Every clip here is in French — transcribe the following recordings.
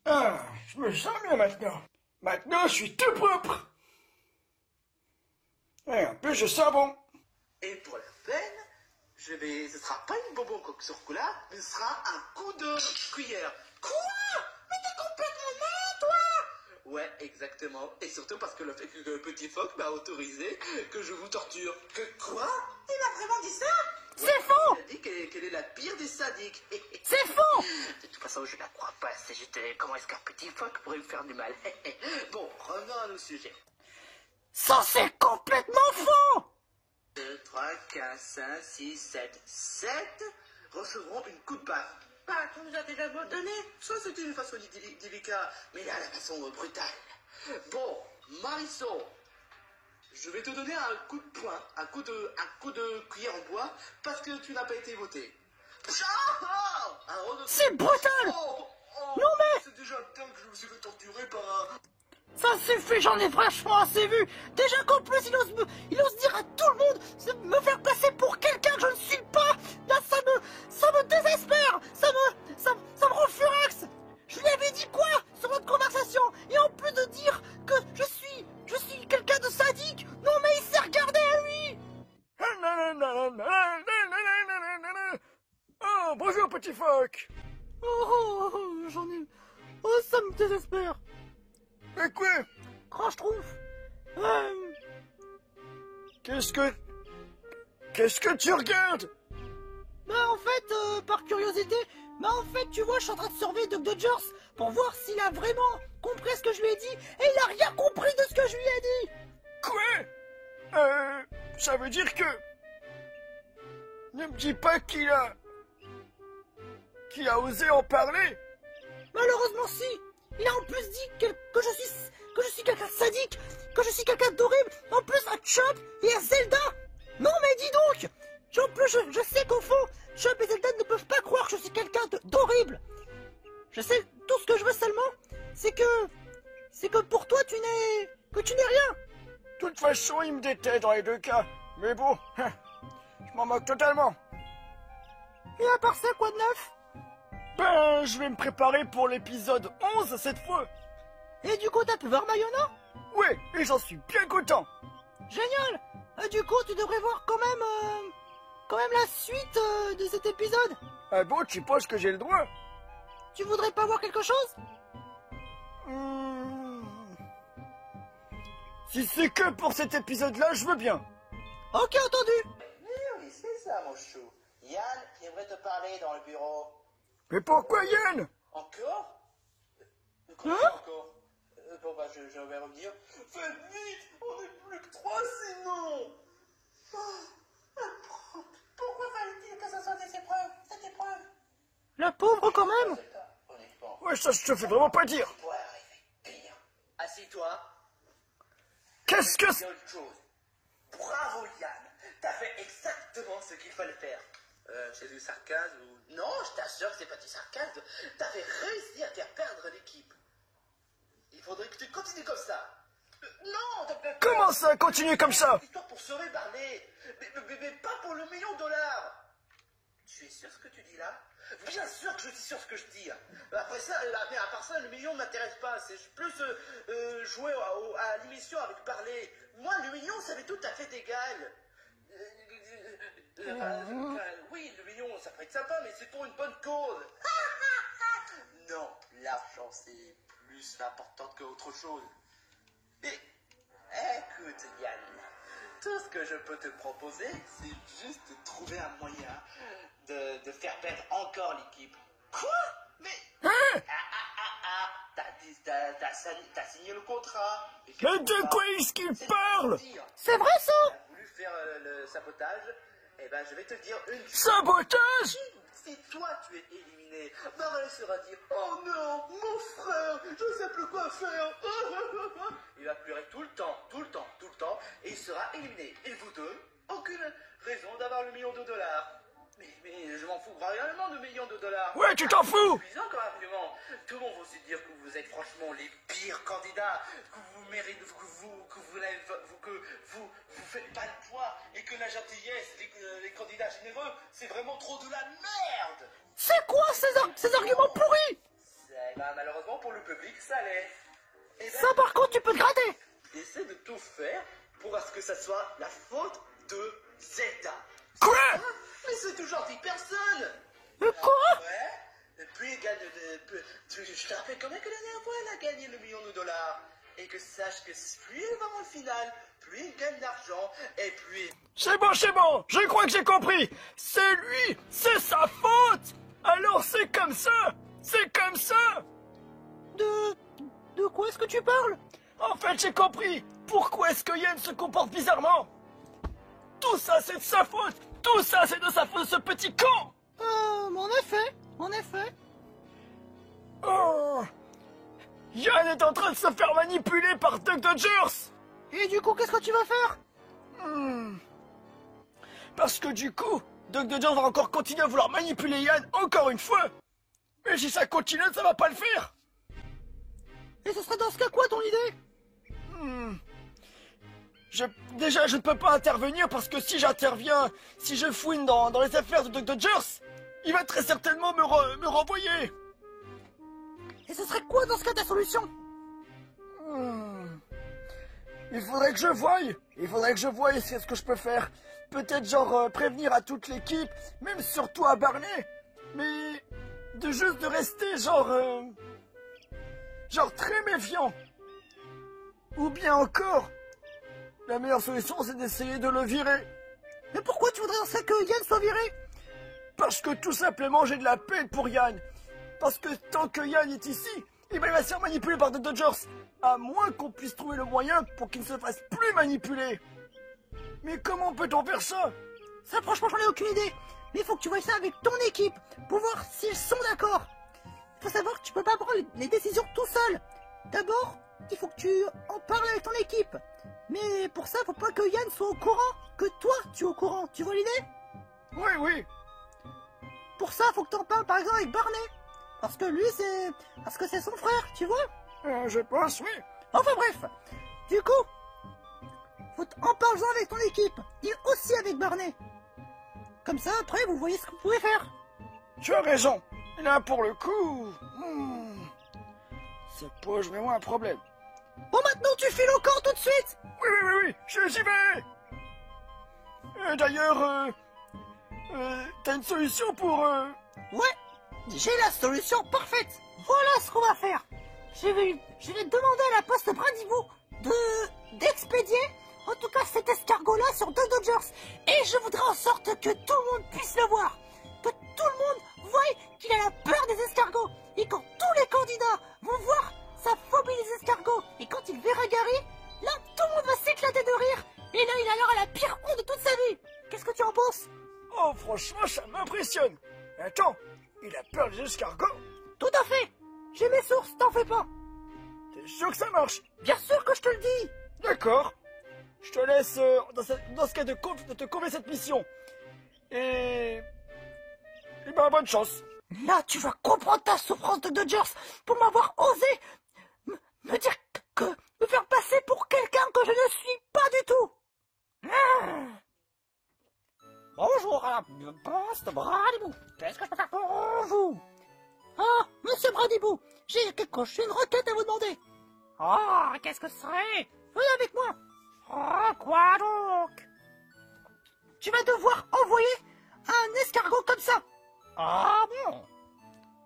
Ah, je me sens bien maintenant. Maintenant, je suis tout propre. Et en plus, je sens bon. Et pour la peine, ce sera pas une bonbon coque sur cola, mais ce sera un coup de cuillère. Quoi? Mais t'es complètement nain, toi? Ouais, exactement. Et surtout parce que le fait que le petit phoque m'a autorisé que je vous torture. Que quoi? Il a vraiment dit ça? C'est faux! Il a dit qu'elle est la pire des sadiques. C'est faux! De toute façon, je la crois pas. C'est juste comment est-ce qu'un petit phoque pourrait me faire du mal. Bon, revenons à nos sujets. Ça, c'est complètement faux! 2, 3, 4, 5, 6, 7. 7 recevront une coup de baffe. Bah, tu nous as déjà donné. Ça, c'était une façon délicate, mais là, la façon brutale. Bon, Marisol, je vais te donner un coup de poing, un coup de cuillère en bois, parce que tu n'as pas été voté. C'est brutal! Non mais... C'est déjà le temps que je me suis fait torturer par un... Ça suffit, j'en ai franchement assez vu. Déjà qu'en plus, il ose dire à tout le monde, me faire passer pour quelqu'un que je ne suis pas. Là, ça me désespère. Ça me rend furax. Je lui avais dit quoi sur notre conversation? Et en plus de dire que je suis quelqu'un de sadique. Non mais il s'est regardé à lui. Oh, bonjour, petit phoque. J'en ai... Oh, ça me désespère. Mais quoi? Croche trouve. Qu'est-ce que tu regardes? Bah en fait, par curiosité, tu vois, je suis en train de surveiller Doc Dodgers pour voir s'il a vraiment compris ce que je lui ai dit, et il a rien compris de ce que je lui ai dit. Quoi? Ça veut dire que... Ne me dis pas qu'il a osé en parler? Malheureusement si. Il a en plus dit que je suis quelqu'un de sadique, que je suis quelqu'un d'horrible, en plus à Chop et à Zelda. Non mais dis donc. En plus, je sais qu'au fond, Chop et Zelda ne peuvent pas croire que je suis quelqu'un d'horrible. Je sais, tout ce que je veux seulement, c'est que pour toi, tu n'es rien. De toute façon, il me déteste dans les deux cas. Mais bon, je m'en moque totalement. Et à part ça, quoi de neuf? Ben, je vais me préparer pour l'épisode 11 cette fois. Et du coup, t'as pu voir Mayona? Ouais, et j'en suis bien content. Génial. Du coup, tu devrais voir quand même la suite de cet épisode. Ah bon, tu penses que j'ai le droit? Tu voudrais pas voir quelque chose? Si c'est que pour cet épisode-là, je veux bien. Ok, entendu. Oui, c'est ça, mon chou. Yann aimerait te parler dans le bureau. Mais pourquoi Yann? Encore? Hein? Encore? Bon, bah, je vais revenir. Faites vite! On n'est plus que 3 sinon! Pourquoi fallait-il que ça soit cette épreuve? La pauvre quand même. Honnêtement. Ouais, ça je te fais vraiment pas dire. Pourrait arriver pire. Assis-toi. Qu'est-ce que C'est autre chose. Bravo, Yann. T'as fait exactement ce qu'il fallait faire. C'est du sarcasme ou... Non, je t'assure que c'est pas du sarcasme. T'as fait réussi à faire perdre l'équipe. Il faudrait que tu continues comme ça. Non, t'as fait... Comment ça, continue comme ça? Histoire pour sauver Barney. Mais pas pour le $1 million. Tu es sûr ce que tu dis là? Bien sûr que je suis sûr ce que je dis. Après ça, mais à part ça, le million ne m'intéresse pas. C'est plus jouer à l'émission avec Barney. Moi, le million, ça m'est tout à fait égal. Oui, le million, ça peut être sympa, mais c'est pour une bonne cause. Non, l'argent, c'est plus important qu'autre chose. Et, écoute, Yann, tout ce que je peux te proposer, c'est juste de trouver un moyen de faire perdre encore l'équipe. Quoi? Mais... T'as signé le contrat. Mais de quoi est-ce qu'il parle? C'est vrai ça? Tu as voulu faire le sabotage. Eh ben, je vais te dire une chose. Sabotage? Si toi tu es éliminé, Barney sera dire oh non, mon frère, je ne sais plus quoi faire. Il va pleurer tout le temps, et il sera éliminé. Et vous deux, aucune raison d'avoir le $1 million. Mais je m'en fous réellement de $1 million. Ouais, tu t'en fous? C'est suffisant comme argument. Tout le monde va aussi dire que vous êtes franchement les pires candidats, que vous méritez, que vous faites pas le poids et que la gentillesse, les candidats généreux, c'est vraiment trop de la merde. C'est quoi ces arguments pourris? Malheureusement pour le public, ça l'est. Et Ça par contre tu peux te gratter. essaie de tout faire pour à ce que ça soit la faute de Zelda. Quoi? Mais c'est tout gentil, personne. Quoi? Ouais. Et puis, je te rappelle quand même que la dernière fois, elle a gagné le million de dollars. Et que sache que plus elle va en finale, plus il gagne d'argent, et plus... C'est bon, je crois que j'ai compris. C'est lui, c'est sa faute. Alors c'est comme ça. De quoi est-ce que tu parles? En fait, j'ai compris. Pourquoi est-ce que Yann se comporte bizarrement? Tout ça, c'est de sa faute. Tout ça, c'est de sa faute, ce petit con. En effet. Oh. Yann est en train de se faire manipuler par Duck Dodgers. Et du coup, qu'est-ce que tu vas faire? Parce que du coup, Duck Dodgers va encore continuer à vouloir manipuler Yann encore une fois. Mais si ça continue, ça va pas le faire. Et ce serait dans ce cas quoi ton idée? Déjà, je ne peux pas intervenir parce que si j'interviens, si je fouine dans les affaires de Duck Dodgers, il va très certainement me renvoyer. Et ce serait quoi dans ce cas ta solution? Il faudrait que je voie. C'est ce que je peux faire. Peut-être genre prévenir à toute l'équipe, même surtout à Barney. Mais de rester genre très méfiant. Ou bien encore, la meilleure solution c'est d'essayer de le virer. Mais pourquoi tu voudrais dans ce cas que Yann soit viré? Parce que tout simplement j'ai de la peine pour Yann. Parce que tant que Yann est ici, il va se faire manipuler par The Dodgers. À moins qu'on puisse trouver le moyen pour qu'il ne se fasse plus manipuler. Mais comment peut-on faire ça? Ça franchement j'en ai aucune idée. Mais il faut que tu vois ça avec ton équipe pour voir s'ils sont d'accord. Il faut savoir que tu peux pas prendre les décisions tout seul. D'abord, il faut que tu en parles avec ton équipe. Mais pour ça, faut pas que Yann soit au courant, que toi tu es au courant. Tu vois l'idée? Oui. Pour ça, faut que tu en parles par exemple avec Barney. Parce que lui, c'est son frère, tu vois? Je pense, oui. Enfin bref, du coup, en parlant avec ton équipe et aussi avec Barney. Comme ça, après, vous voyez ce que vous pouvez faire. Tu as raison. Là, pour le coup, ça pose vraiment un problème. Bon, maintenant, tu files au camp tout de suite. Oui, j'y vais. D'ailleurs, t'as une solution pour... Ouais, j'ai la solution parfaite. Voilà ce qu'on va faire. Je vais demander à la poste Brindibou d'expédier, en tout cas cet escargot-là sur Duck Dodgers. Et je voudrais en sorte que tout le monde puisse le voir. Que tout le monde voie qu'il a la peur des escargots. Et quand tous les candidats vont voir sa phobie des escargots, et quand il verra Gary, là tout le monde va s'éclater de rire. Et là il aura la pire honte de toute sa vie. Qu'est-ce que tu en penses? Oh, franchement, ça m'impressionne. Attends, il a peur des escargots? Tout à fait. J'ai mes sources, t'en fais pas. T'es sûr que ça marche? Bien sûr que je te le dis. D'accord. Je te laisse, dans ce cas, de te confier cette mission. Et ben, bonne chance. Là, tu vas comprendre ta souffrance de Dodgers pour m'avoir osé me dire me faire passer pour quelqu'un que je ne suis pas du tout. Bonjour à la poste Brandibou. Qu'est-ce que je peux faire pour vous? Ah, monsieur Brandibou, j'ai une requête à vous demander. Oh, qu'est-ce que ce serait? Venez avec moi. Oh, quoi donc? Tu vas devoir envoyer un escargot comme ça. Ah bon?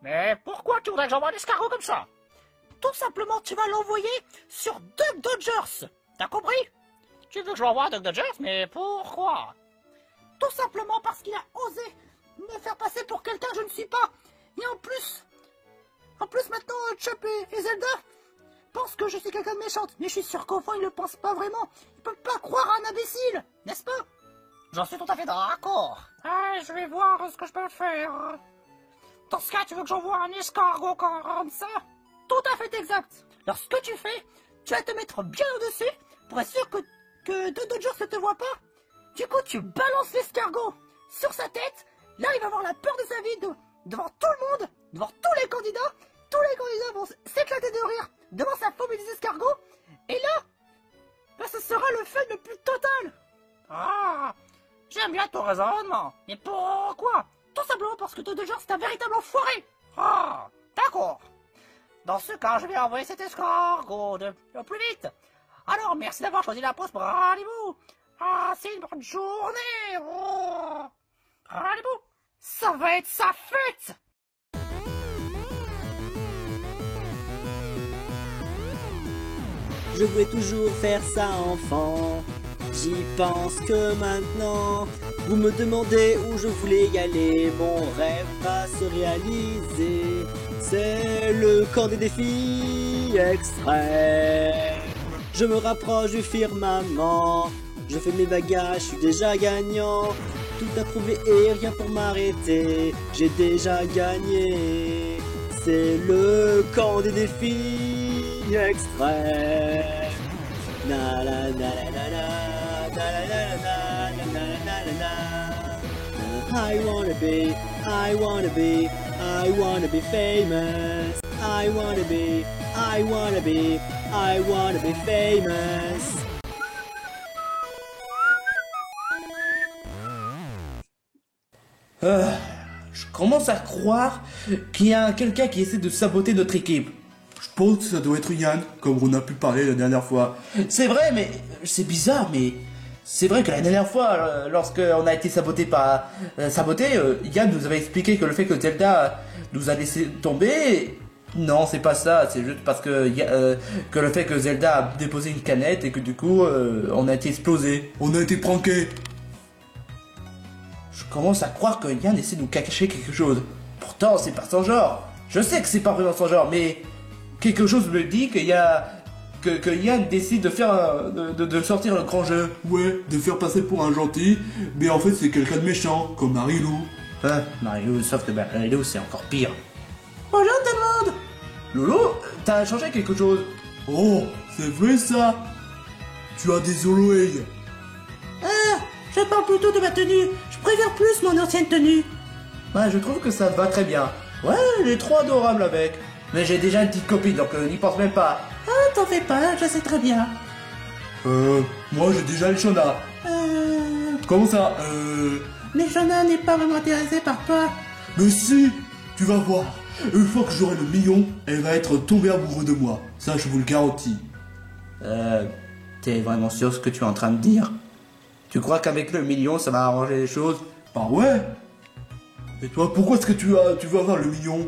Mais pourquoi tu voudrais que j'envoie un escargot comme ça? Tout simplement, tu vas l'envoyer sur Duck Dodgers. T'as compris? Tu veux que je l'envoie à Duck Dodgers, mais pourquoi? Tout simplement parce qu'il a osé me faire passer pour quelqu'un que je ne suis pas. Et en plus maintenant, Chop et Zelda pensent que je suis quelqu'un de méchante. Mais je suis sûr qu'au fond, ils ne le pensent pas vraiment. Ils peuvent pas croire à un imbécile, n'est-ce pas? J'en suis tout à fait d'accord. Ah, je vais voir ce que je peux faire. Dans ce cas, tu veux que j'envoie un escargot comme ça? Tout à fait exact. Alors, ce que tu fais, tu vas te mettre bien au-dessus pour être sûr que Duck Dodgers ne te voit pas. Du coup, tu balances l'escargot sur sa tête. Là, il va avoir la peur de sa vie devant tout le monde, devant tous les candidats. Tous les candidats vont s'éclater de rire devant sa phobie des escargots. Et là, ce sera le fun le plus total. Ah, j'aime bien ton raisonnement. Mais pourquoi? Tout simplement parce que Dodger c'est un véritable enfoiré. Ah, d'accord. Dans ce cas, je vais envoyer cet escargot au plus vite. Alors, merci d'avoir choisi la pause pour Ralibou. Ah, c'est une bonne journée. Oh. Ralibou, ça va être sa fête. Je voulais toujours faire ça enfant. J'y pense que maintenant. Vous me demandez où je voulais y aller. Mon rêve va se réaliser. C'est le camp des défis extrêmes. Je me rapproche du firmament. Je fais mes bagages, je suis déjà gagnant. Tout à trouver et rien pour m'arrêter. J'ai déjà gagné. C'est le camp des défis extrêmes. Na la na la la la, na la la la la, na la la la. I wanna be famous. I wanna be famous. Je commence à croire qu'il y a quelqu'un qui essaie de saboter notre équipe. Je pense que ça doit être Yann, comme on a pu parler la dernière fois. C'est vrai, mais c'est bizarre, mais c'est vrai que la dernière fois, lorsqu'on a été saboté, Yann nous avait expliqué que le fait que Zelda nous a laissé tomber, non, c'est pas ça, c'est juste parce que le fait que Zelda a déposé une canette et que du coup, on a été explosé. On a été pranké. Je commence à croire que Yann essaie de nous cacher quelque chose. Pourtant, c'est pas son genre. Je sais que c'est pas vraiment son genre, mais quelque chose me dit qu'il y a que Yann décide de faire de sortir le grand jeu. Ouais, de faire passer pour un gentil, mais en fait c'est quelqu'un de méchant, comme Marilou. Marilou, sauf que Marilou c'est encore pire. Bonjour tout le monde. Lolo, t'as changé quelque chose. Oh, c'est vrai ça. Tu as des oreilles. Ah, je parle plutôt de ma tenue. Je préfère plus mon ancienne tenue. Ouais, je trouve que ça te va très bien. Ouais, elle est trop adorable avec. Mais j'ai déjà une petite copine, donc n'y pense même pas. Ah, t'en fais pas, je sais très bien. Moi j'ai déjà le Shona. Comment ça Mais Shona n'est pas vraiment intéressée par toi. Mais si, tu vas voir. Une fois que j'aurai le million, elle va être tombée amoureuse de moi. Ça, je vous le garantis. T'es vraiment sûr ce que tu es en train de dire? Tu crois qu'avec le million, ça va arranger les choses? Bah ouais. Et toi, pourquoi est-ce que tu veux avoir le million?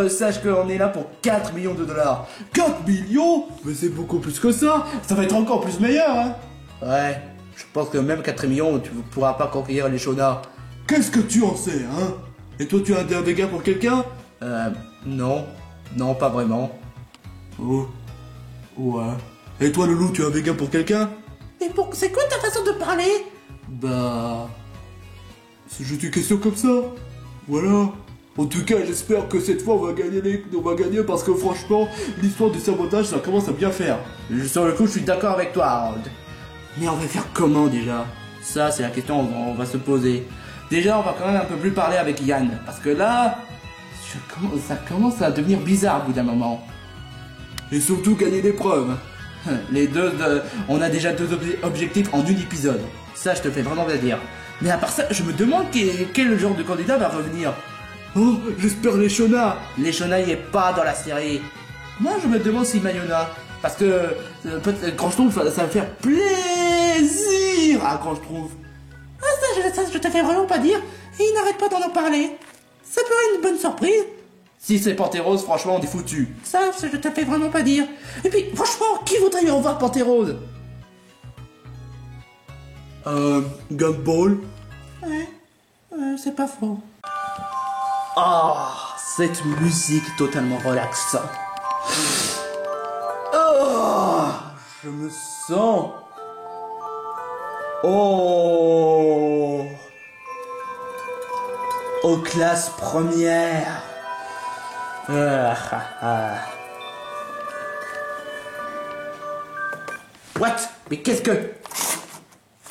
Sache qu'on est là pour 4 millions de dollars. 4 millions? Mais c'est beaucoup plus que ça. Ça va être encore plus meilleur, hein. Ouais, je pense que même 4 millions, tu pourras pas conquérir les Shona. Qu'est-ce que tu en sais, hein? Et toi, tu as un dégât pour quelqu'un? Non. Non, pas vraiment. Oh. Ouais. Et toi, Loulou, tu as un dégât pour quelqu'un? Mais c'est quoi ta façon de parler? Bah... C'est juste une question comme ça. Voilà. En tout cas, j'espère que cette fois, on va gagner parce que franchement, l'histoire du sabotage, ça commence à bien faire. Sur le coup, je suis d'accord avec toi, Harold. Mais on va faire comment déjà? Ça, c'est la question qu'on va se poser. Déjà, on va quand même un peu plus parler avec Yann. Parce que là, ça commence à devenir bizarre au bout d'un moment. Et surtout gagner des preuves. Les deux, on a déjà 2 objectifs en une épisode. Ça, je te fais vraiment bien dire. Mais à part ça, je me demande quel genre de candidat va revenir. Oh, j'espère les Shona. Les Shona, il est pas dans la série. Moi, je me demande si Mayona. Parce que quand je trouve, ça va faire plaisir à quand je trouve. Ah, ça, je te fais vraiment pas dire. Et il n'arrête pas d'en parler. Ça peut être une bonne surprise. Si c'est Pantérose, franchement, on est foutu. Ça, je te fais vraiment pas dire. Et puis, franchement, qui voudrait y revoir Pantérose? Gumball. Ouais, c'est pas faux. Ah, cette musique totalement relaxante. Oh, je me sens... Oh... Aux classes premières. What? Mais qu'est-ce que...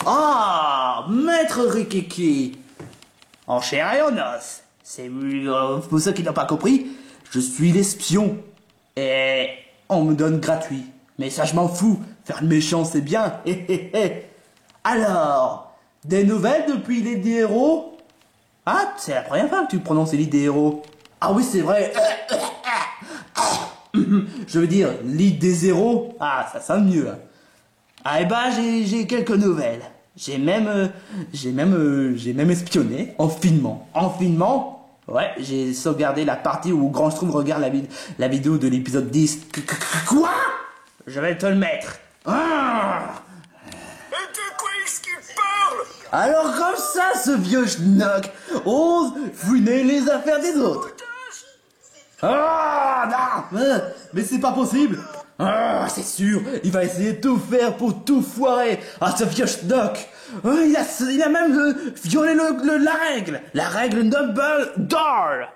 Ah, Maître Rikiki. En chair et en os. C'est pour ceux qui n'ont pas compris, je suis l'espion. Et on me donne gratuit. Mais ça, je m'en fous. Faire le méchant, c'est bien. Alors, Des nouvelles depuis l'île des héros? Ah, c'est la première fois que tu prononces l'île des héros. Ah oui, c'est vrai. Je veux dire, l'île des héros. Ah, ça sonne mieux. Ah, et bah, j'ai quelques nouvelles. J'ai même espionné en filmant. En filmant, ouais, j'ai sauvegardé la partie où Grand Schtroumpf regarde la vidéo de l'épisode 10. Quoi? Je vais te le mettre. Ah! De quoi est-ce qu'il parle? Alors comme ça, ce vieux schnock ose fouiner les affaires des autres. Ah non, mais c'est pas possible. Ah, c'est sûr, il va essayer de tout faire pour tout foirer. Ah, ce vieux schnock. Il a même violé la règle number door.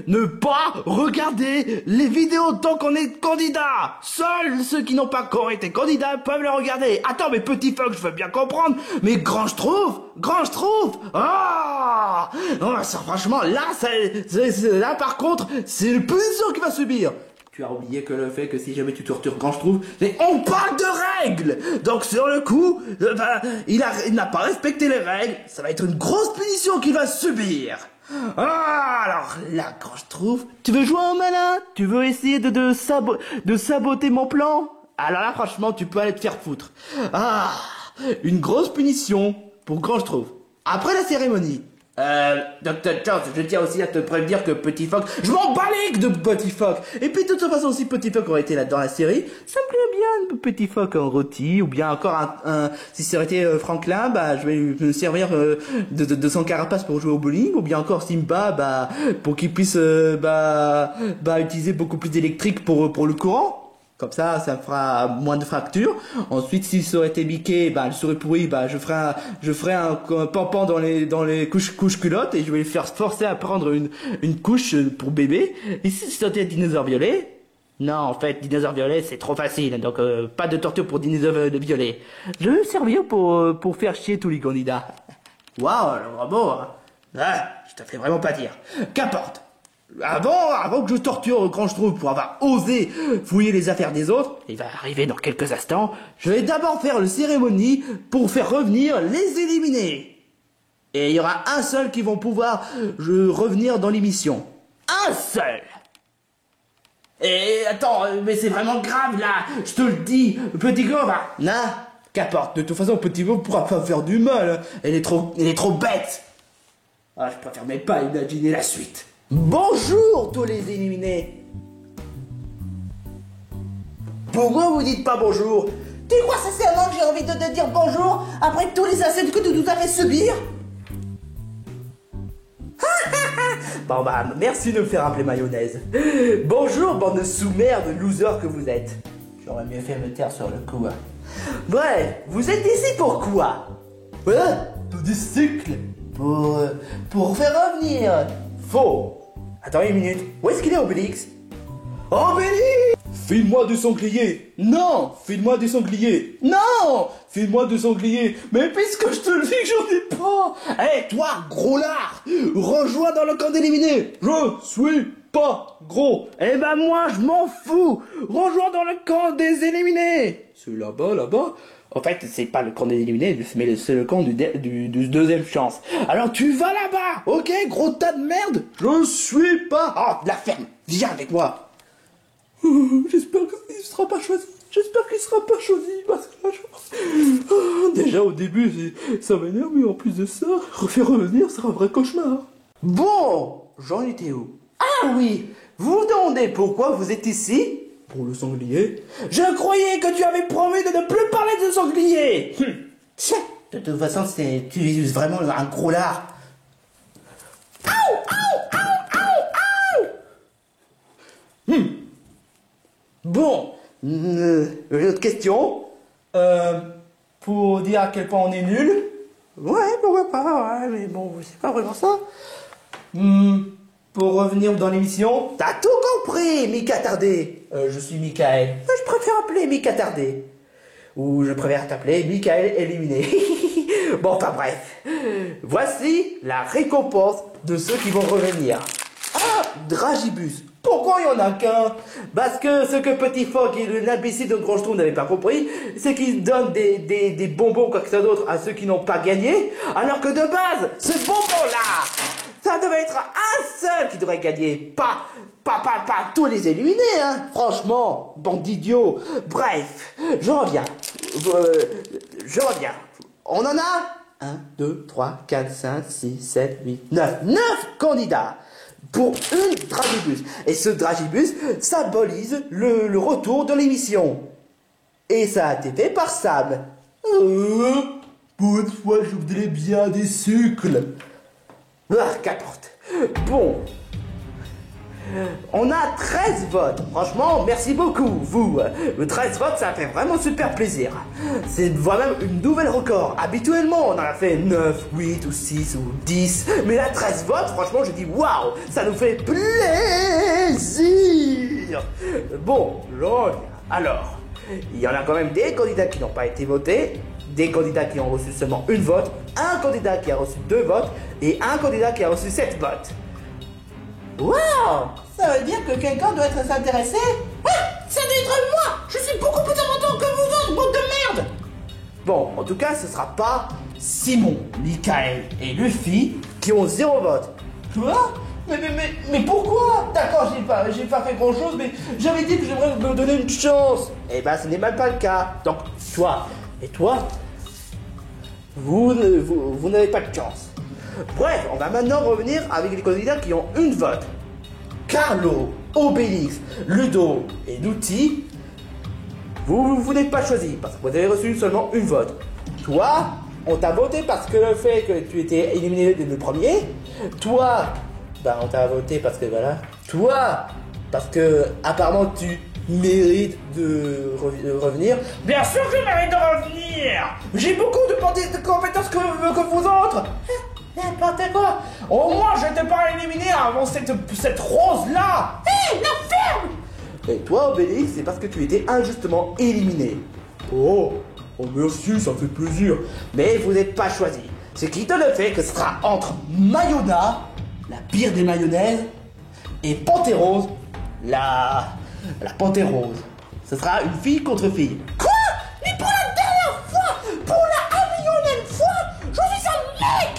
Ne pas regarder les vidéos tant qu'on est candidat. Seuls ceux qui n'ont pas encore été candidats peuvent les regarder. Attends, mais petit fuck, je veux bien comprendre. Mais Grand Schtroumpf, ah, oh, ça, franchement, là, là, par contre, c'est le punition qu'il va subir. Tu as oublié que le fait que si jamais tu tortures Grand Schtroumpf, on parle de règles. Donc sur le coup, il n'a pas respecté les règles. Ça va être une grosse punition qu'il va subir. Ah, alors là, Grand Schtroumpf, tu veux jouer en malin? Tu veux essayer de saboter mon plan? Alors là, franchement, tu peux aller te faire foutre. Ah, une grosse punition pour Grand Schtroumpf. Après la cérémonie, Dr. Jones, je tiens aussi à te prévenir que Petit Phoque, je m'en bats les de Petit Phoque. Et puis de toute façon, si Petit Phoque aurait été là dans la série, ça me plairait bien, Petit Phoque en rôti, ou bien encore si ça aurait été Franklin, bah je vais me servir de son carapace pour jouer au bowling, ou bien encore Simba, bah pour qu'il puisse utiliser beaucoup plus d'électrique pour le courant. Comme ça fera moins de fractures. Ensuite, si ça aurait été Mickey, bah, le souris pourri, bah, je ferai un pampan dans les couches culottes et je vais le faire forcer à prendre une couche pour bébé. Et si ça aurait été dinosaure violet, non, en fait, dinosaure violet, c'est trop facile. Donc, pas de torture pour dinosaure violet. Je vais me servir pour faire chier tous les candidats. Waouh, bravo, hein. Ah, je te fais vraiment pas dire. Qu'importe. Avant que je torture Grand Schtroumpf pour avoir osé fouiller les affaires des autres, il va arriver dans quelques instants, je vais d'abord faire une cérémonie pour faire revenir les éliminés. Et il y aura un seul qui vont pouvoir revenir dans l'émission. Un seul. Et attends, mais c'est vraiment grave là, je te le dis, Petit Go, bah, non, qu'importe, de toute façon Petit Go pourra pas faire du mal, elle est trop bête. Ah, je préfère même pas imaginer la suite. Bonjour tous les éliminés. Pourquoi vous dites pas bonjour? Tu crois sincèrement que j'ai envie de te dire bonjour après tous les insultes que tu nous as fait subir? Bon bah merci de me faire appeler mayonnaise. Bonjour bande de sous-mères de losers que vous êtes. J'aurais mieux fait me taire sur le coup. Bref, vous êtes ici pourquoi? Pour des cycles. Pour faire revenir. Faux. Attends une minute. Où est-ce qu'il est, Obélix? Obélix! File-moi du sanglier. Non! File-moi du sanglier. Non! File-moi du sanglier. Mais puisque je te le dis que j'en ai pas! Hé, toi, gros lard! Rejoins dans le camp d'éliminés! Je suis pas gros. Eh ben moi, je m'en fous! Rejoins dans le camp des éliminés! C'est là-bas. En fait, c'est pas le camp des éliminés, mais c'est le camp du deuxième chance. Alors tu vas là-bas, ok, gros tas de merde? Je suis pas... Ah, la ferme, viens avec moi. J'espère qu'il sera pas choisi. Parce que déjà au début, ça m'énerve, mais en plus de ça, refaire revenir sera un vrai cauchemar. Bon, j'en étais où? Ah oui, vous vous demandez pourquoi vous êtes ici? Pour le sanglier. Je croyais que tu avais promis de ne plus parler de sanglier. Tiens, de toute façon, tu es vraiment un gros lard. Bon, une autre question. Pour dire à quel point on est nul. Ouais, pourquoi pas, ouais, mais bon, c'est pas vraiment ça. Pour revenir dans l'émission, t'as tout compris, Mika Tardé. Je suis Michael. Je préfère appeler Mika Tardé. Ou je préfère t'appeler Michael éliminé. Bon, enfin bref. Voici la récompense de ceux qui vont revenir. Ah, dragibus. Pourquoi il n'y en a qu'un? Parce que ce que Petit Phoque et l'imbécile de Grand Schtroumpf n'avaient pas compris, c'est qu'ils donnent des bonbons quoi que ce soit d'autre à ceux qui n'ont pas gagné, alors que de base, ce bonbon-là, ça devait être un seul qui devrait gagner, pas tous les éliminés, hein. Franchement, bande d'idiots. Bref, je reviens. On en a 1, 2, 3, 4, 5, 6, 7, 8, 9. 9 candidats pour une dragibus. Et ce dragibus symbolise le retour de l'émission. Et ça a été fait par Sam. Pour une fois, je voudrais bien des sucres. Ah, qu'importe. Bon. On a 13 votes. Franchement, merci beaucoup, vous. 13 votes, ça fait vraiment super plaisir. C'est vraiment une nouvelle record. Habituellement, on en a fait 9, 8 ou 6 ou 10. Mais là, 13 votes, franchement, je dis waouh, ça nous fait plaisir. Bon, alors, il y en a quand même des candidats qui n'ont pas été votés, des candidats qui ont reçu seulement une vote, un candidat qui a reçu 2 votes et un candidat qui a reçu 7 votes. Waouh! Ça veut dire que quelqu'un doit être intéressé? Ah! Ça doit être moi! Je suis beaucoup plus important que vous autres, bande de merde! Bon, en tout cas, ce sera pas Simon, Michael et Luffy qui ont 0 vote. Quoi? Mais pourquoi? D'accord, j'ai pas fait grand chose, mais j'avais dit que j'aimerais me donner une chance. Eh ben, ce n'est même pas le cas. Donc, toi et toi, vous n'avez pas de chance. Bref, on va maintenant revenir avec les candidats qui ont une vote. Carlo, Obélix, Ludo et Nouti, vous n'êtes pas choisi parce que vous avez reçu seulement une vote. Toi, on t'a voté parce que le fait que tu étais éliminé dès le premier. Toi, bah on t'a voté parce que voilà. Toi, parce que apparemment tu mérites de revenir. Bien sûr que je mérite de revenir! J'ai beaucoup de compétences que vous autres! N'importe quoi! Au moins, je n'étais pas éliminé avant cette rose-là! Hé, la ferme! Et toi, Obélix, c'est parce que tu étais injustement éliminé. Oh merci, ça fait plaisir. Mais vous n'êtes pas choisi. Ce qui te le fait que ce sera entre Mayona, la pire des mayonnaises, et Pantérose, la panthère rose. Ce sera une fille contre fille. Quoi? Mais pour la dernière fois, pour la 1 millionième fois, je suis un mec!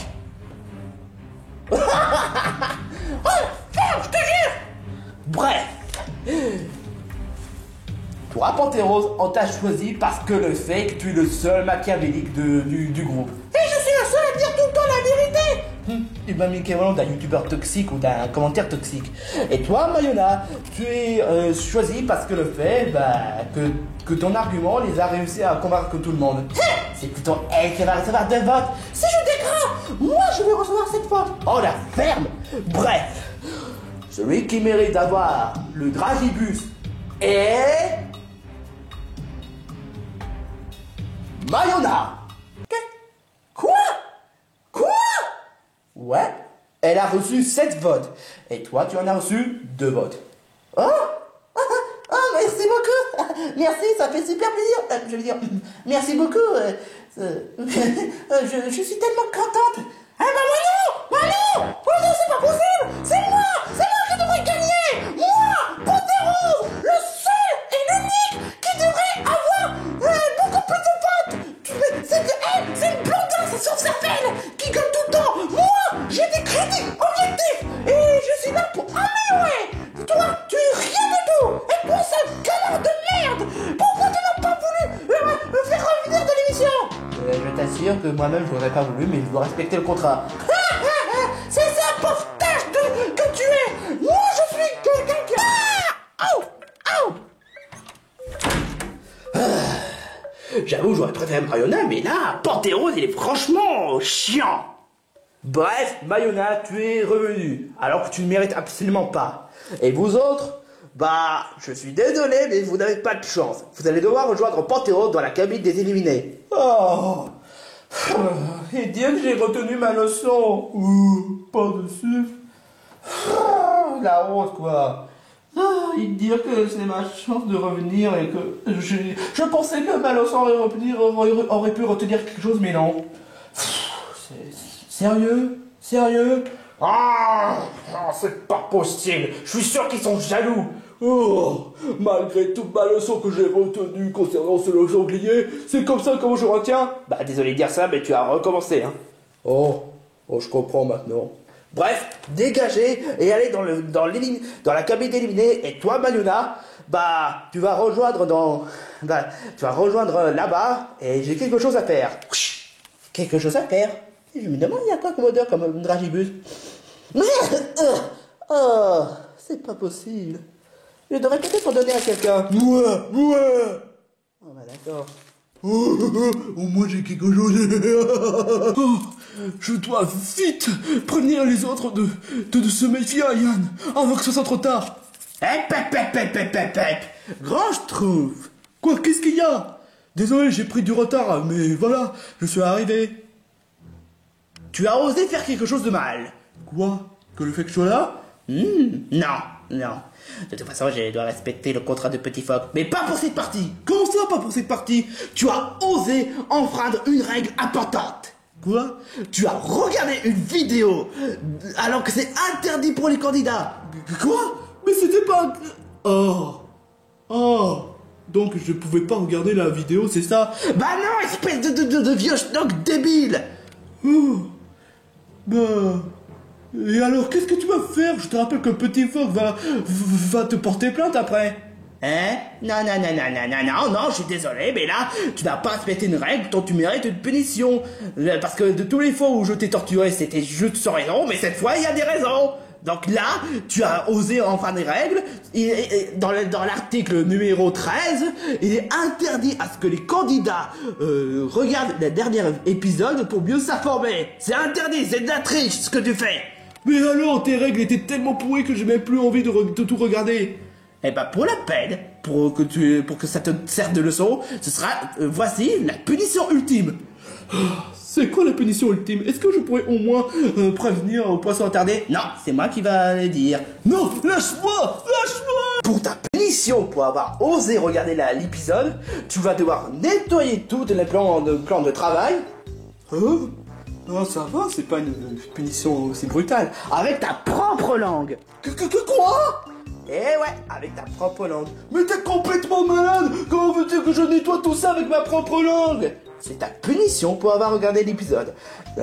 Oh, ferme, je te jure! Bref. Toi, Pantérose, on t'a choisi parce que le fait que tu es le seul machiavélique du groupe. Et je suis le seul à dire tout le temps la vérité! Et ben, l'équivalent d'un youtubeur toxique ou d'un commentaire toxique. Et toi, Mayona, tu es choisi parce que le fait que ton argument les a réussi à convaincre tout le monde. C'est plutôt elle qui va recevoir 2 votes. Si je dégrade, moi je vais recevoir cette vote! Oh la ferme! Bref, celui qui mérite d'avoir le dragibus est... Mayona! Quoi? Quoi? Ouais, elle a reçu 7 votes. Et toi, tu en as reçu 2 votes. Oh? Merci beaucoup! Merci, ça fait super plaisir! Je veux dire, merci beaucoup! Je suis tellement contente! Ah bah non! Oh non, c'est pas possible! C'est moi qui devrais gagner! Moi, Pantérose, le seul et l'unique qui devrait avoir beaucoup plus de votes! C'est une blondasse sur sa pelle qui gueule tout le temps! Moi, j'ai des crédits objectifs et je suis là pour améliorer! Toi, tu es rien du tout! Et toi, sale connard de merde! Pourquoi tu n'as pas voulu me faire revenir de l'émission? Je t'assure que moi-même, je n'aurais pas voulu, mais je dois respecter le contrat. C'est ça, pauvre tâche que tu es! Moi, je suis quelqu'un qui... J'avoue, j'aurais préféré Mayona, mais là, Pantérose, il est franchement chiant. Bref, Mayona, tu es revenu, alors que tu ne mérites absolument pas. Et vous autres, je suis désolé, mais vous n'avez pas de chance. Vous allez devoir rejoindre Pantérose dans la cabine des éliminés. Oh et dire que j'ai retenu ma leçon. Pas de sucre. La honte, quoi. Et dire que c'est ma chance de revenir et que je pensais que ma leçon aurait pu retenir quelque chose, mais non. Sérieux? Ah, c'est pas possible. Je suis sûr qu'ils sont jaloux. Oh, malgré toute ma leçon que j'ai retenue concernant ce sanglier, c'est comme ça que je retiens. Bah désolé de dire ça, mais tu as recommencé, hein. Oh, je comprends maintenant. Bref, dégagez et allez dans la cabine d'éliminer. Et toi, Mayuna, bah tu vas rejoindre là-bas et j'ai quelque chose à faire. Quelque chose à faire. Je me demande il y a quoi comme odeur comme un dragibus. Oh, c'est pas possible. Je devrais peut-être en donner à quelqu'un. Ouais. Oh bah d'accord. Au moins j'ai quelque chose. Oh, je dois vite prévenir les autres de se méfier à Yann avant que ce soit trop tard. Grand Schtroumpf. Quoi, qu'est-ce qu'il y a? Désolé, j'ai pris du retard, mais voilà, je suis arrivé. Tu as osé faire quelque chose de mal. Quoi? Que le fait que je sois là? Non. De toute façon, je dois respecter le contrat de Petit Phoque. Mais pas pour cette partie. Comment ça, pas pour cette partie? Tu as osé enfreindre une règle importante. Quoi? Tu as regardé une vidéo alors que c'est interdit pour les candidats. Quoi? Mais c'était pas... Oh. Donc je pouvais pas regarder la vidéo, c'est ça? Bah non, espèce de vieux schnock débile. Oh. Bah... Et alors, qu'est-ce que tu vas faire? Je te rappelle que Petit Phoque va te porter plainte après. Hein? Non, je suis désolé, mais là, tu n'as pas respecté une règle dont tu mérites une punition. Parce que de tous les fois où je t'ai torturé, c'était juste sans raison, mais cette fois, il y a des raisons. Donc là, tu as osé enfreindre des règles. Dans l'article numéro 13, il est interdit à ce que les candidats regardent le dernier épisode pour mieux s'informer. C'est interdit, c'est de la triche ce que tu fais. Mais alors, tes règles étaient tellement pourries que j'ai même plus envie de tout regarder. Eh ben, pour la peine, pour que ça te serve de leçon, ce sera, voici la punition ultime. C'est quoi la punition ultime? Est-ce que je pourrais au moins prévenir au poisson attardé? Non, c'est moi qui va le dire. Non, lâche-moi. Pour ta punition, pour avoir osé regarder l'épisode, tu vas devoir nettoyer tous les plans de travail. Non, ça va, c'est pas une punition aussi brutale. Avec ta propre langue. Quoi? Eh ouais, avec ta propre langue. Mais t'es complètement malade. Comment veux-tu que je nettoie tout ça avec ma propre langue? C'est ta punition pour avoir regardé l'épisode.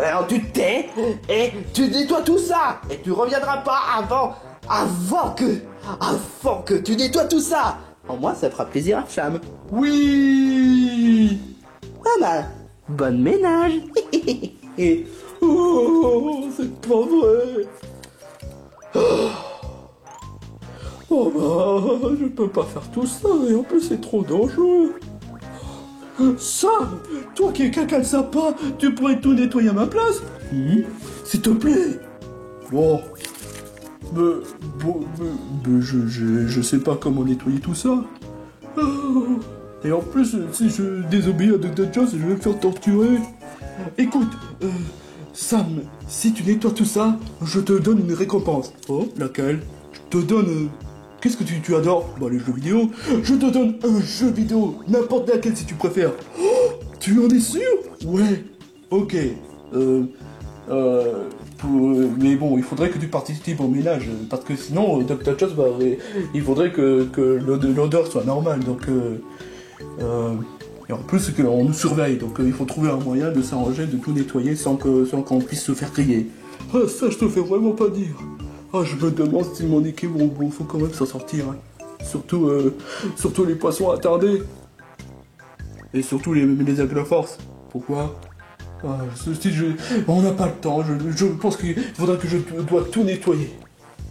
Alors tu tais et tu nettoies tout ça. Et tu reviendras pas avant que tu nettoies tout ça. Au moins ça fera plaisir à Cham. Oui. Voilà. Bonne ménage. Et... Oh, c'est pas vrai. Oh bah, je peux pas faire tout ça, et en plus c'est trop dangereux. Sam, toi qui es quelqu'un de sympa, tu pourrais tout nettoyer à ma place? S'il te plaît. Bon, je sais pas comment nettoyer tout ça. Et en plus, si je désobéis à Dr. Jones, je vais me faire torturer. Écoute, Sam, si tu nettoies tout ça, je te donne une récompense. Oh, laquelle? Je te donne... Qu'est-ce que tu adores? Bah, les jeux vidéo. Je te donne un jeu vidéo, n'importe laquelle si tu préfères. Oh, tu en es sûr? Ouais. Ok. Mais bon, il faudrait que tu participes au ménage, parce que sinon, Dr. Jones, il faudrait que l'odeur soit normale, donc... Et en plus, on nous surveille, donc il faut trouver un moyen de s'arranger, de tout nettoyer sans qu'on puisse se faire griller. Ah, ça, je te fais vraiment pas dire. Ah, je me demande si mon équipe, bon, faut quand même s'en sortir. Hein. Surtout les poissons attardés. Et surtout les agloforces. Pourquoi? On n'a pas le temps, je pense qu'il faudrait que je dois tout nettoyer.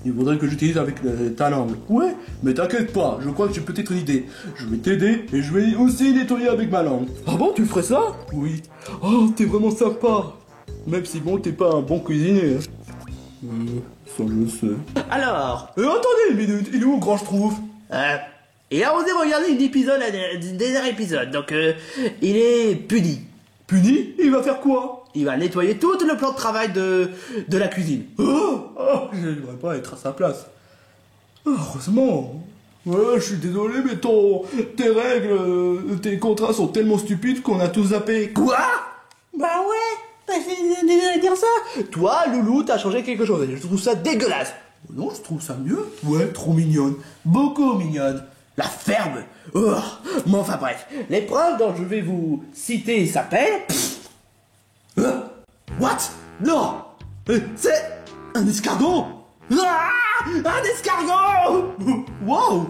Il faudrait que j'utilise avec ta langue. Ouais, mais t'inquiète pas, je crois que j'ai peut-être une idée. Je vais t'aider et je vais aussi nettoyer avec ma langue. Ah bon, tu ferais ça? Oui. Oh, t'es vraiment sympa. Même si bon, t'es pas un bon cuisinier. Ça je sais. Alors, attendez une minute, il est où Grand Schtroumpf? Il a osé regarder un dernier épisode, donc il est puni. Puni? Il va faire quoi? Il va nettoyer tout le plan de travail de la cuisine. Je n'aimerais pas être à sa place. Heureusement. Ouais, je suis désolé, mais tes règles, tes contrats sont tellement stupides qu'on a tout zappé. Quoi? Bah ouais. Désolé de dire ça. Toi, Loulou, t'as changé quelque chose. Je trouve ça dégueulasse. Non, je trouve ça mieux. Ouais, trop mignonne. Beaucoup mignonne. La ferme. Oh. Mais enfin bref. L'épreuve dont je vais vous citer s'appelle... What? Non. C'est un escargot. Ah, un escargot. Wow.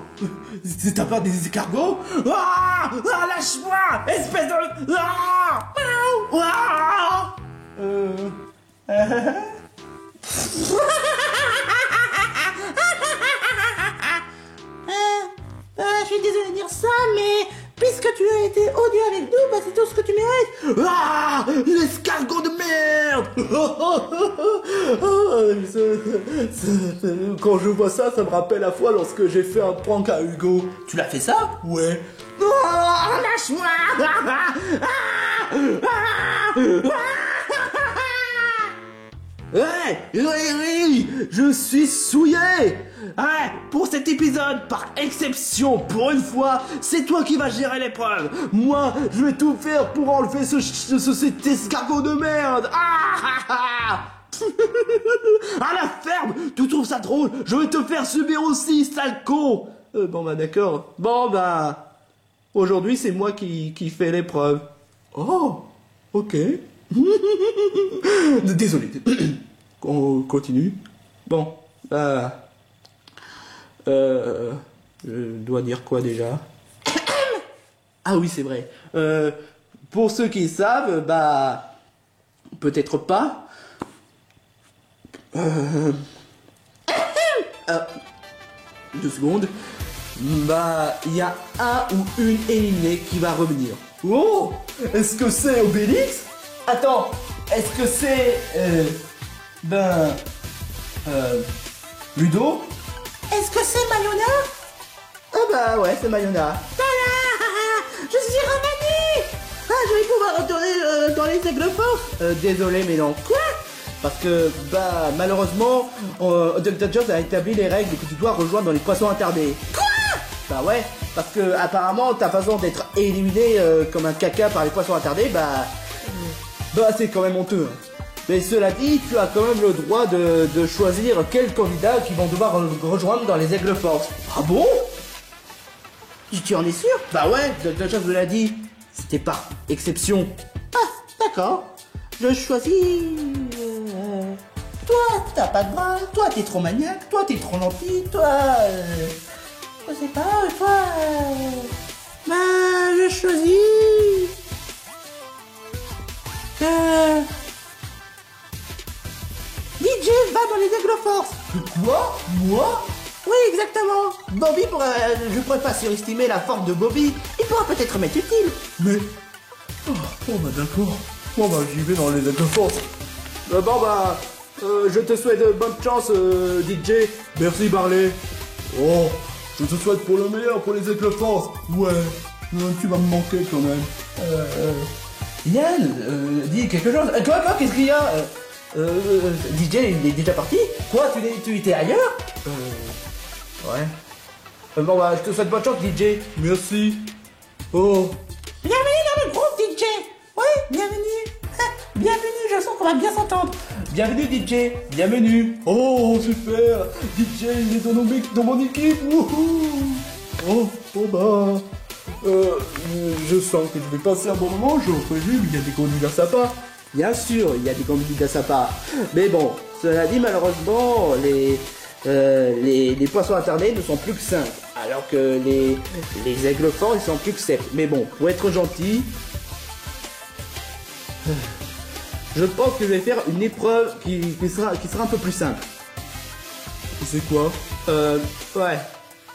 T'as peur des escargots? Ah, lâche-moi, espèce de... Ah, ah. Je suis désolé de dire ça, mais puisque tu as été odieux avec nous, bah c'est tout ce que tu mérites. Ah, l'escargot de merde. Quand je vois ça, ça me rappelle la fois lorsque j'ai fait un prank à Hugo. Tu l'as fait ça? Ouais. Oh, lâche-moi. Oui, je suis souillé. Pour cet épisode, par exception, pour une fois, c'est toi qui vas gérer l'épreuve. Moi, je vais tout faire pour enlever cet escargot de merde. À la ferme, tu trouves ça drôle? Je vais te faire subir aussi, sale con. Bon bah d'accord. Bon bah, aujourd'hui c'est moi qui fais l'épreuve. Oh, ok. Désolé. On continue. Bon, je dois dire quoi déjà? Ah oui, c'est vrai. Pour ceux qui savent, bah, peut-être pas. 2 secondes. Bah, il y a un ou une éliminée qui va revenir. Oh, est-ce que c'est Obélix? Attends, est-ce que c'est... Ludo? Est-ce que c'est Mayona? Ah bah ouais, c'est Mayona. Je suis Romani. Je vais pouvoir retourner dans les aigles force. Désolé, mais non. Quoi? Parce que, bah, malheureusement, Dr. Jones a établi les règles que tu dois rejoindre dans les poissons attardés. Quoi? Bah ouais, parce que apparemment ta façon d'être éliminé comme un caca par les poissons attardés, bah c'est quand même honteux. Mais cela dit, tu as quand même le droit de choisir quels candidats qui vont devoir rejoindre dans les aigles force. Ah bon? Tu en es sûr? Bah ouais, Dr. Jones me l'a dit. C'était par exception. Ah, d'accord. Je choisis... Toi, t'as pas de bras. Toi, t'es trop maniaque. Toi, t'es trop gentil. Toi... Je sais pas, toi... Bah, je choisis... DJ va dans les aigles force. Quoi? Moi? Oui, exactement. Bobby pourrait... Je pourrais pas surestimer la force de Bobby. Il pourra peut-être m'être utile. Mais... Oh bah d'accord. Bon bah j'y vais dans les aigles force. Bon bah... je te souhaite bonne chance, DJ. Merci Barley. Oh, je te souhaite pour le meilleur pour les aigles force. Ouais, tu vas me manquer quand même. Yann, dis quelque chose. Quoi, qu'est-ce qu'il y a? DJ, il est déjà parti? Quoi, tu étais ailleurs? Ouais. Bon bah, je te souhaite bonne chance, DJ. Merci. Oh. Bienvenue dans le groupe, DJ. Oui, bienvenue. Bienvenue, je sens qu'on va bien s'entendre. Bienvenue, DJ. Bienvenue. Oh, super. DJ, il est dans mon équipe. Wouhou. Oh, bon bah... je sens que je vais passer un bon moment. Je présume, il y a des candidats sympas. Bien sûr, il y a des candidats sympas. Mais bon, cela dit, malheureusement, les poissons attardés ne sont plus que 5. Alors que les aigles forts, ils sont plus que 7. Mais bon, pour être gentil, je pense que je vais faire une épreuve qui sera un peu plus simple. C'est quoi? Ouais.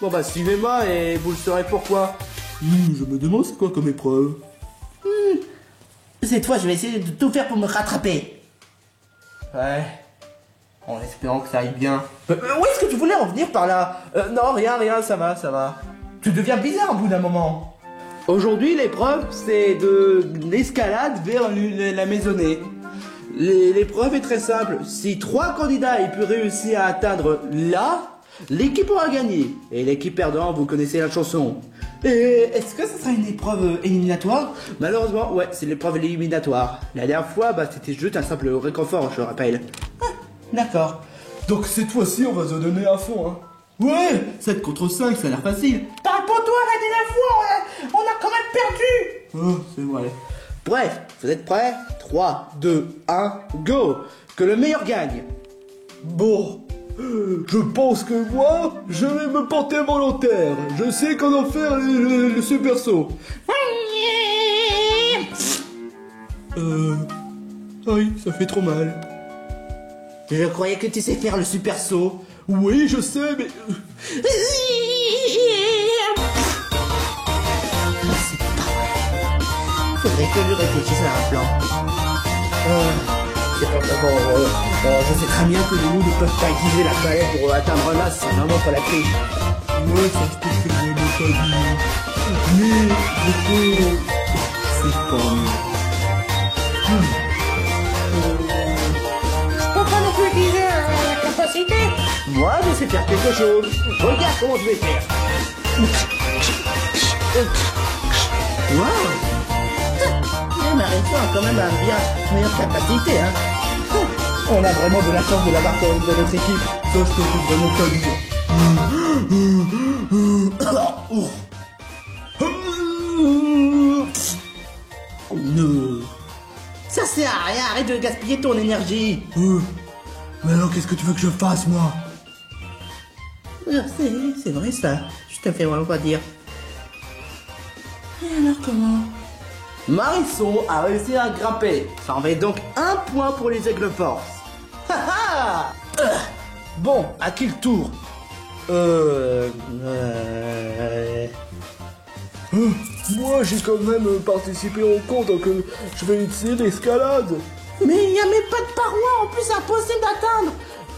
Bon bah, suivez-moi et vous le saurez pourquoi. Je me demande c'est quoi comme épreuve. Cette fois, je vais essayer de tout faire pour me rattraper. Ouais. En espérant que ça aille bien. Où est-ce que tu voulais en venir par là? Non, rien, ça va. Tu deviens bizarre au bout d'un moment. Aujourd'hui, l'épreuve, c'est de l'escalade vers la maisonnée. L'épreuve est très simple. Si 3 candidats aient pu réussir à atteindre là, l'équipe aura gagné. Et l'équipe perdant, vous connaissez la chanson. Et est-ce que ça sera une épreuve éliminatoire? Malheureusement, ouais, c'est l'épreuve éliminatoire. La dernière fois, bah, c'était juste un simple réconfort, je le rappelle. Ah, d'accord. Donc cette fois-ci, on va se donner à fond, hein. Ouais, 7 contre 5, ça a l'air facile. Parle pour toi, la dernière fois, on a quand même perdu. Oh, c'est vrai. Bref, vous êtes prêts? 3, 2, 1, go. Que le meilleur gagne. Bon, je pense que moi, je vais me porter volontaire. Je sais comment faire le super saut. Aïe, ça fait trop mal. Je croyais que tu sais faire le super saut. Oui, je sais, mais... C'est pas vrai. Faudrait que je réfléchisse à un plan. C'est pas vraiment... je sais très bien que les loups ne peuvent pas utiliser la palette pour atteindre là, c'est vraiment pas la triche. Ouais, ça se peut que je l'ai pas dit. Mais, du coup... C'est pas mieux. Je peux pas non plus utiliser la capacité. Moi, je sais faire quelque chose. Regarde comment je vais faire. Waouh. Marie-Soeur a quand même un bien meilleure capacité, hein. On a vraiment de la chance de l'avoir dans notre équipe. Ça, je te fais vraiment pas dire. Ça sert à rien, arrête de gaspiller ton énergie. Mais alors, qu'est-ce que tu veux que je fasse, moi? C'est vrai ça, je te fais vraiment pas dire. Et alors comment? Marisson a réussi à grimper. Ça en fait donc 1 point pour les aigles force. Bon, à qui le tour? Moi, j'ai quand même participé au cours, donc je vais utiliser l'escalade. Mais il n'y a même pas de paroi, en plus impossible d'atteindre.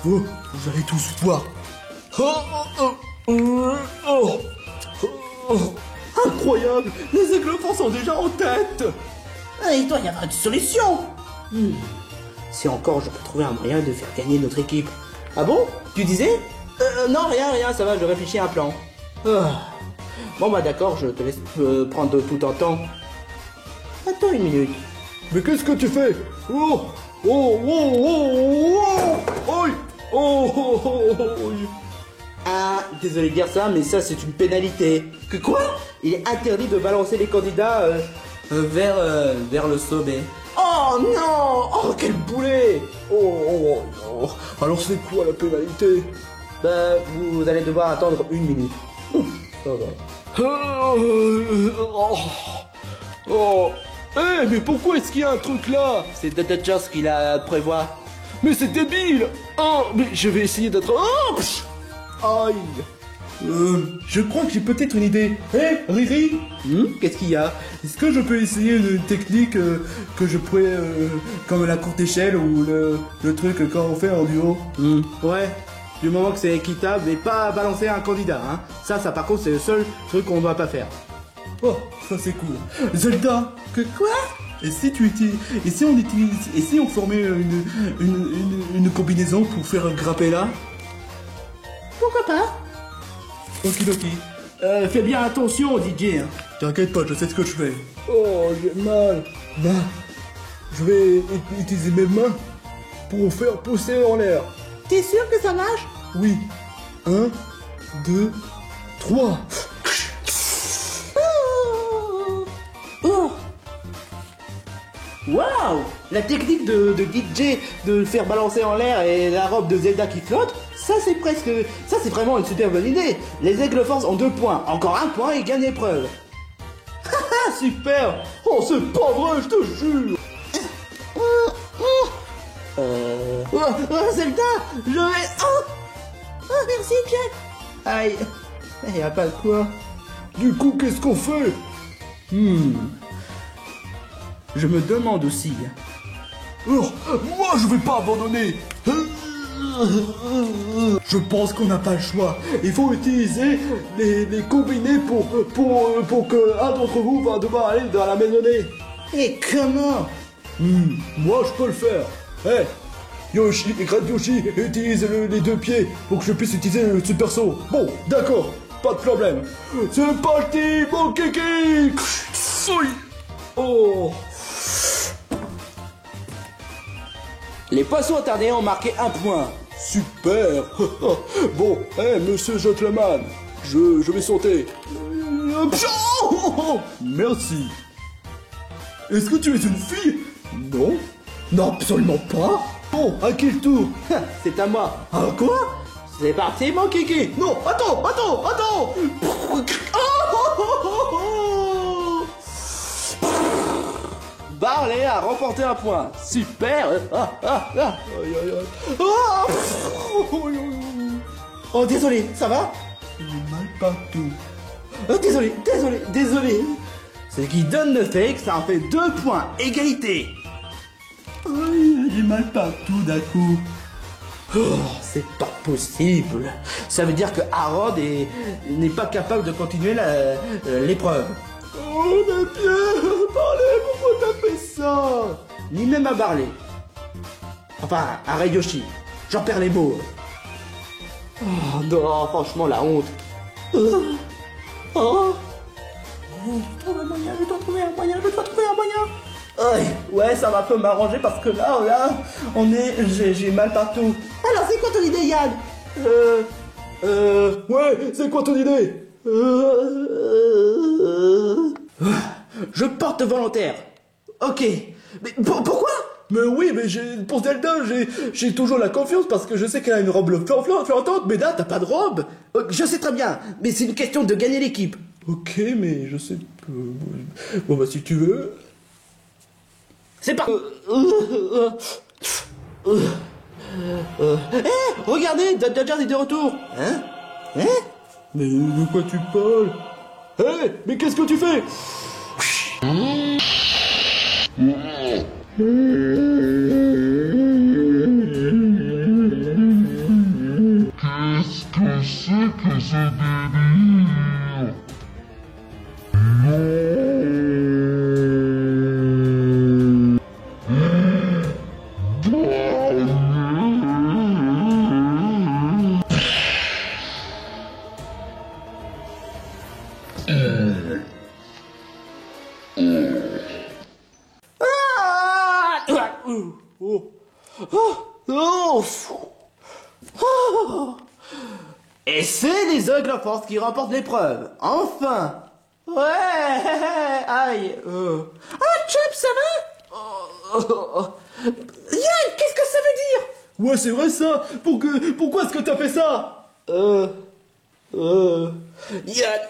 Oh, vous allez tous voir. Incroyable, les aigles force sont déjà en tête. Il doit y avoir une solution. Si encore je peux trouver un moyen de faire gagner notre équipe. Ah bon? Tu disais? Non, rien, ça va, je réfléchis à un plan. Bon bah d'accord, je te laisse prendre tout en temps. Attends une minute. Mais qu'est-ce que tu fais? Ah, désolé de dire ça, mais ça c'est une pénalité. Que quoi? Il est interdit de balancer les candidats vers le sommet. Oh non! Oh quel boulet! Alors c'est quoi la pénalité? Bah, vous allez devoir attendre 1 minute. Ça va. Mais pourquoi est-ce qu'il y a un truc là? C'est The Dodgers qui la prévoit. Mais c'est débile! Mais je vais essayer d'être... Aïe! Je crois que j'ai peut-être une idée. Riri? Qu'est-ce qu'il y a? Est-ce que je peux essayer une technique que je pourrais... comme la courte échelle ou le truc quand on fait en duo? Ouais. Du moment que c'est équitable, mais pas balancer un candidat, hein. Ça par contre, c'est le seul truc qu'on ne doit pas faire. Oh, ça c'est cool. Zelda, que quoi? Et si on formait une combinaison pour faire grimper là? Pourquoi pas? Okidoki. Fais bien attention, DJ. Hein. T'inquiète pas, je sais ce que je fais. Oh, j'ai mal. Là, je vais utiliser mes mains pour faire pousser en l'air. T'es sûr que ça marche? Oui. 1, 2, 3. Waouh! La technique de DJ de faire balancer en l'air et la robe de Zelda qui flotte, ça c'est vraiment une super bonne idée. Les aigles force ont 2 points, encore 1 point et gagnent l'épreuve. Haha, super! Oh, c'est pas vrai, je te jure! Zelda, je vais... Oh, merci Jack. Aïe, y a pas de quoi. Du coup, qu'est-ce qu'on fait? Je me demande aussi. Moi, je vais pas abandonner. Je pense qu'on n'a pas le choix. Il faut utiliser les combinés pour que un d'entre vous va devoir aller dans la maisonnée. Et comment? Moi, je peux le faire. Yoshi et Grad Yoshi utilisent les 2 pieds pour que je puisse utiliser le super saut. Bon, d'accord. pas de problème. C'est parti, mon kiki. Oh. Les poissons attardés ont marqué 1 point. Super. Bon, monsieur Gentleman, je vais sauter. Merci. Est-ce que tu es une fille? Non. Non, absolument pas. Bon, à quel tour? C'est à moi. Ah, quoi? C'est parti, mon kiki. Non, attends. Barley a remporté 1 point. Super. Aïe, aïe, aïe. Oh, désolé, ça va? J'ai mal partout. Désolé. Ce qui donne le fake, ça en fait 2 points. Égalité. Aïe, j'ai mal partout d'un coup. Oh, c'est pas possible. Ça veut dire que Harold n'est pas capable de continuer l'épreuve. Oh, mais Pierre, parlez, pourquoi t'as fait ça? Ni même à Barley. Enfin, à Ryoshi. J'en perds les mots. Oh non, franchement, la honte. Je dois trouver un moyen. Ouais, ça va un peu m'arranger parce que là, j'ai mal partout. Alors, c'est quoi ton idée, Yann? Ouais, c'est quoi ton idée? Je porte volontaire. Ok. Mais pourquoi? Mais oui, mais pour Zelda, j'ai toujours la confiance parce que je sais qu'elle a une robe flottante, mais là, t'as pas de robe. Je sais très bien, mais c'est une question de gagner l'équipe. Ok, mais je sais pas. Bon, bah, si tu veux. C'est pas... regardez, Dodgers est de retour. Hein? Mais de quoi tu parles? Mais qu'est-ce que tu fais? Qu'est-ce que c'est que ce délire? Et c'est les Ugly Force qui remportent l'épreuve. Enfin. Ouais. Aïe. Ah, Chop, ça va? Yann, qu'est-ce que ça veut dire? Ouais, c'est vrai ça. Pourquoi est-ce que t'as fait ça? Yann.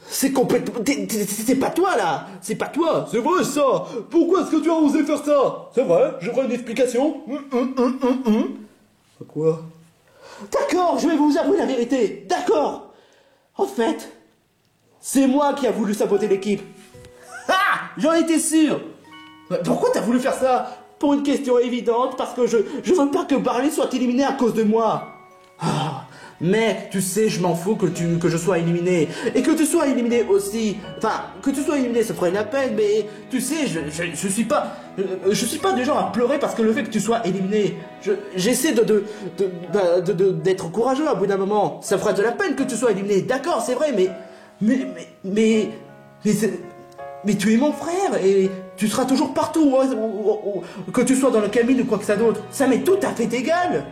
C'est complètement... C'est pas toi, là. C'est pas toi. C'est vrai ça. Pourquoi est-ce que tu as osé faire ça? C'est vrai, je ferai une explication. Quoi? D'accord, je vais vous avouer la vérité. D'accord. En fait, c'est moi qui a voulu saboter l'équipe. Ah, j'en étais sûr. Pourquoi t'as voulu faire ça? Pour une question évidente, parce que je veux pas que Barley soit éliminé à cause de moi. Ah, mais tu sais, je m'en fous que je sois éliminé. Et que tu sois éliminé aussi. Enfin, que tu sois éliminé, ça ferait la peine, mais tu sais, je suis pas du genre à pleurer parce que le fait que tu sois éliminé. J'essaie d'être courageux à bout d'un moment. Ça ferait de la peine que tu sois éliminé. D'accord, c'est vrai, mais tu es mon frère et tu seras toujours partout, que tu sois dans le cabine ou quoi que ça d'autre. Ça m'est tout à fait égal.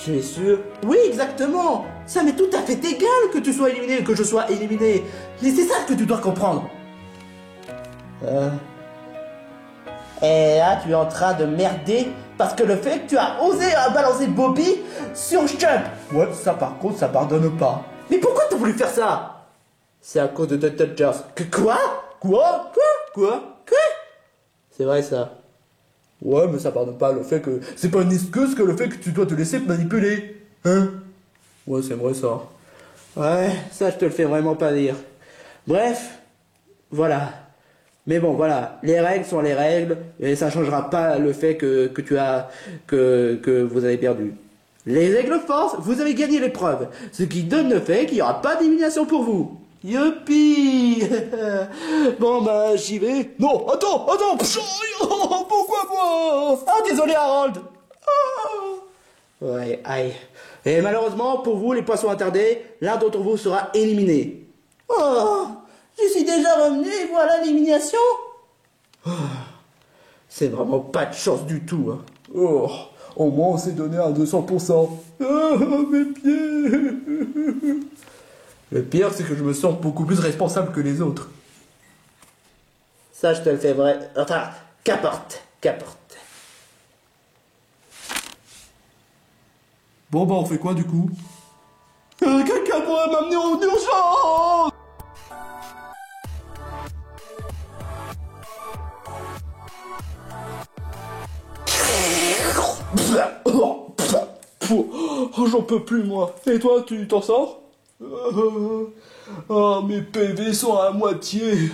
Tu es sûr? Oui, exactement. Ça m'est tout à fait égal que tu sois éliminé ou que je sois éliminé. Mais c'est ça que tu dois comprendre. Et là, tu es en train de merder parce que le fait que tu as osé balancer Bobby sur Chump. Ouais, ça par contre, ça pardonne pas. Mais pourquoi t'as voulu faire ça? C'est à cause de Dodgers. Quoi? C'est vrai ça. Ouais, mais ça pardonne pas le fait que... C'est pas une excuse que le fait que tu dois te laisser manipuler. Hein? Ouais, c'est vrai ça. Ouais, ça je te le fais vraiment pas dire. Bref, voilà. Mais bon, voilà, les règles sont les règles, et ça changera pas le fait que vous avez perdu. Les Aigles Force, vous avez gagné l'épreuve, ce qui donne le fait qu'il n'y aura pas d'élimination pour vous. Youpi. Bon bah j'y vais. Non, attends. Pourquoi moi? Ah désolé Harold. Ouais, aïe. Et malheureusement, pour vous, les poissons attardés, l'un d'entre vous sera éliminé. Oh, je suis déjà revenu et voilà l'élimination. C'est vraiment pas de chance du tout, hein. Oh, au moins on s'est donné à 200%. Ah, mes pieds. Le pire, c'est que je me sens beaucoup plus responsable que les autres. Ça, je te le fais vrai. Enfin, qu'importe. Bon bah on fait quoi du coup? Quelqu'un pourrait m'amener en urgence. Oh, j'en peux plus moi. Et toi, tu t'en sors? Ah, mes PV sont à moitié.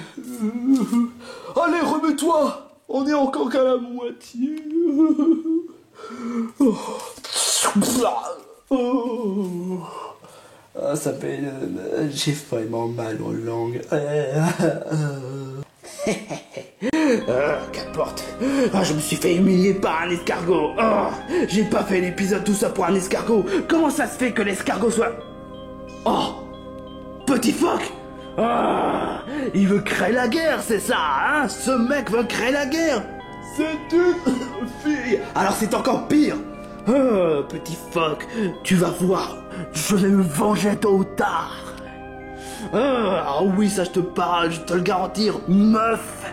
Allez, remets-toi. On est encore qu'à la moitié. Ah, ça fait... j'ai vraiment mal aux langues. Qu'importe. Ah, je me suis fait humilier par un escargot. Oh, j'ai pas fait l'épisode tout ça pour un escargot. Comment ça se fait que l'escargot soit... Oh, petit phoque. Ah, il veut créer la guerre, c'est ça, hein? Ce mec veut créer la guerre. C'est une fille. Alors c'est encore pire. Oh, petit phoque, tu vas voir, je vais me venger tôt ou tard. Ah oui, ça je te parle, je te le garantis, meuf.